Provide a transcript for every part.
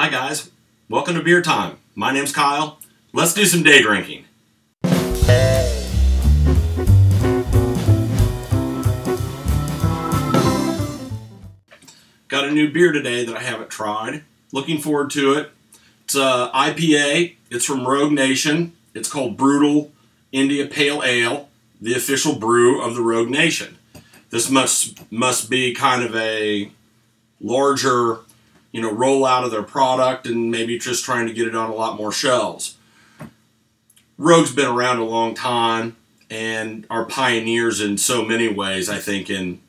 Hi guys, welcome to Beer Time. My name's Kyle. Let's do some day drinking. Got a new beer today that I haven't tried. Looking forward to it. It's a IPA. It's from Rogue Nation. It's called Brutal India Pale Ale, the official brew of the Rogue Nation. This must be kind of a larger, rollout of their product and maybe just trying to get it on a lot more shelves. Rogue's been around a long time and are pioneers in so many ways, I think, in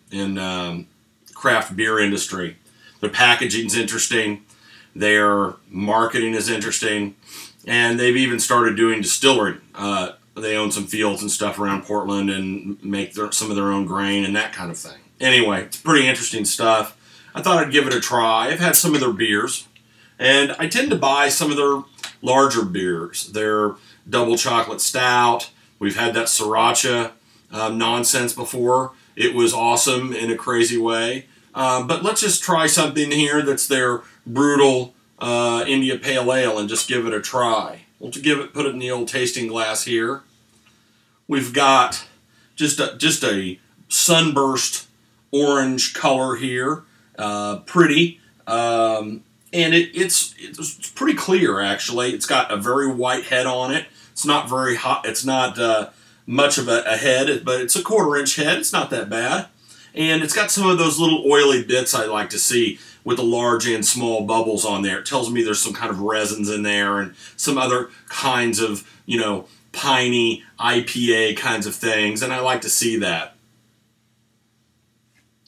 craft beer industry. Their packaging's interesting, their marketing is interesting, and they've even started doing distillery. They own some fields and stuff around Portland and make some of their own grain and that kind of thing. Anyway, it's pretty interesting stuff. I thought I'd give it a try. I've had some of their beers, and I tend to buy some of their larger beers. Their double chocolate stout. We've had that sriracha nonsense before. It was awesome in a crazy way. But let's just try something here that's their brutal India Pale Ale and just give it a try. We'll put it in the old tasting glass here. We've got just a sunburst orange color here, pretty, and it's pretty clear actually. It's got a very white head on it. It's not very hot. It's not much of a head, but it's a 1/4 inch head. It's not that bad, and it's got some of those little oily bits I like to see with the large and small bubbles on there. It tells me there's some kind of resins in there and some other kinds of, piney IPA kinds of things, and I like to see that.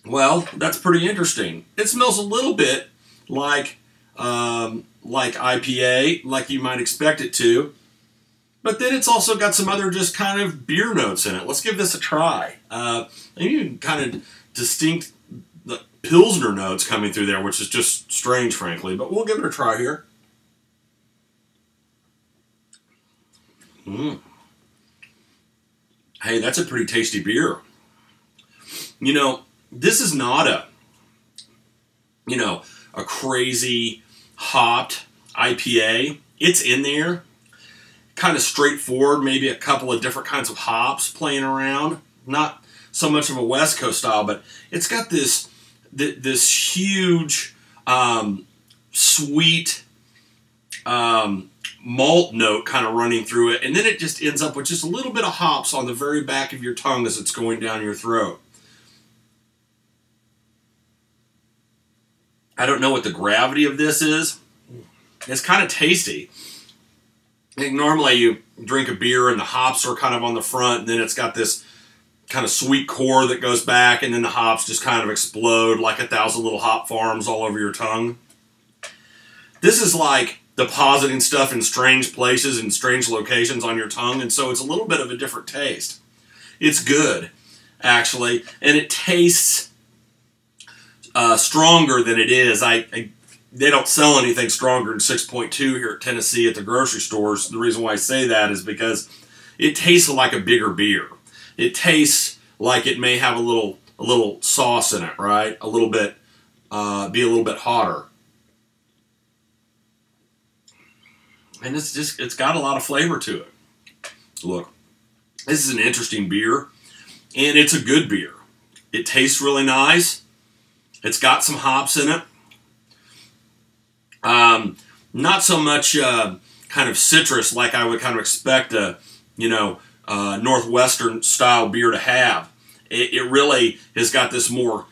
Well, that's pretty interesting. It smells a little bit like IPA, like you might expect it to, but then it's also got some other just kind of beer notes in it. Let's give this a try. And even kind of distinct Pilsner notes coming through there, which is just strange, frankly, but we'll give it a try here. Hey, that's a pretty tasty beer. This is not a crazy hopped IPA. It's in there, kind of straightforward, maybe a couple of different kinds of hops playing around. Not so much of a West Coast style, but it's got this huge, sweet malt note kind of running through it, and then it just ends up with just a little bit of hops on the very back of your tongue as it's going down your throat. I don't know what the gravity of this is. It's kind of tasty. I think normally you drink a beer and the hops are kind of on the front, and then it's got this kind of sweet core that goes back, and then the hops just kind of explode like 1,000 little hop farms all over your tongue. This is like depositing stuff in strange places and strange locations on your tongue, and so it's a little bit of a different taste. It's good, actually, and it tastes stronger than it is. They don't sell anything stronger than 6.2 here at Tennessee at the grocery stores. The reason why I say that is because it tastes like a bigger beer. It tastes like it may have a little sauce in it, right? A little bit, be a little bit hotter. And it's got a lot of flavor to it. Look, this is an interesting beer, and it's a good beer. It tastes really nice. It's got some hops in it. Not so much kind of citrus like I would kind of expect a, Northwestern style beer to have. It really has got this more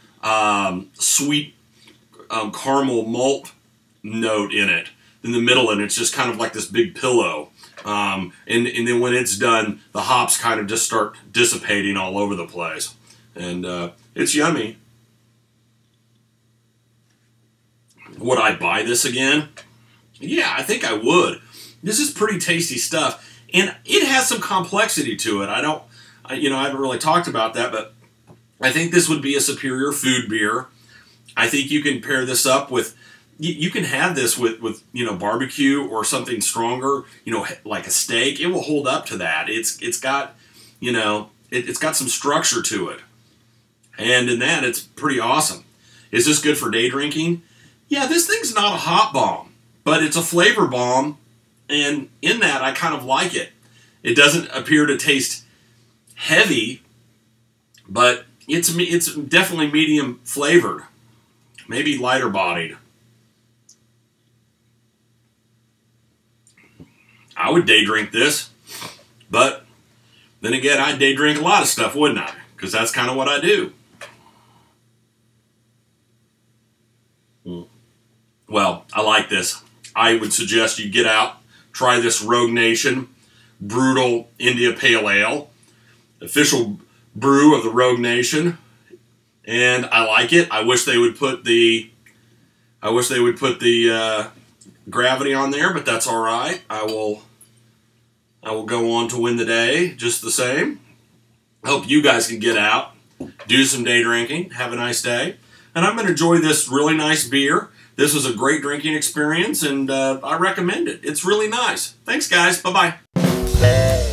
sweet caramel malt note in it in the middle, and it's just kind of like this big pillow. And then when it's done, the hops kind of just start dissipating all over the place. And it's yummy. Would I buy this again? Yeah, I think I would. This is pretty tasty stuff. And it has some complexity to it. I haven't really talked about that, but I think this would be a superior food beer. I think you can pair this up with, you can have this with barbecue or something stronger, like a steak. It will hold up to that. It's got, it's got some structure to it. And in that, it's pretty awesome. Is this good for day drinking? Yeah, this thing's not a hot bomb. but it's a flavor bomb, and in that I kind of like it. It doesn't appear to taste heavy, but it's definitely medium flavored, maybe lighter bodied. I would day drink this, but then again, I'd day drink a lot of stuff, wouldn't I? Because that's kind of what I do. Well, I like this. I would suggest you get out, try this Rogue Nation Brutal India Pale Ale, official brew of the Rogue Nation, and I like it. I wish they would put the gravity on there, but that's all right. I will go on to win the day just the same. I hope you guys can get out, do some day drinking, have a nice day, and I'm going to enjoy this really nice beer. This was a great drinking experience, and I recommend it. It's really nice. Thanks, guys. Bye-bye.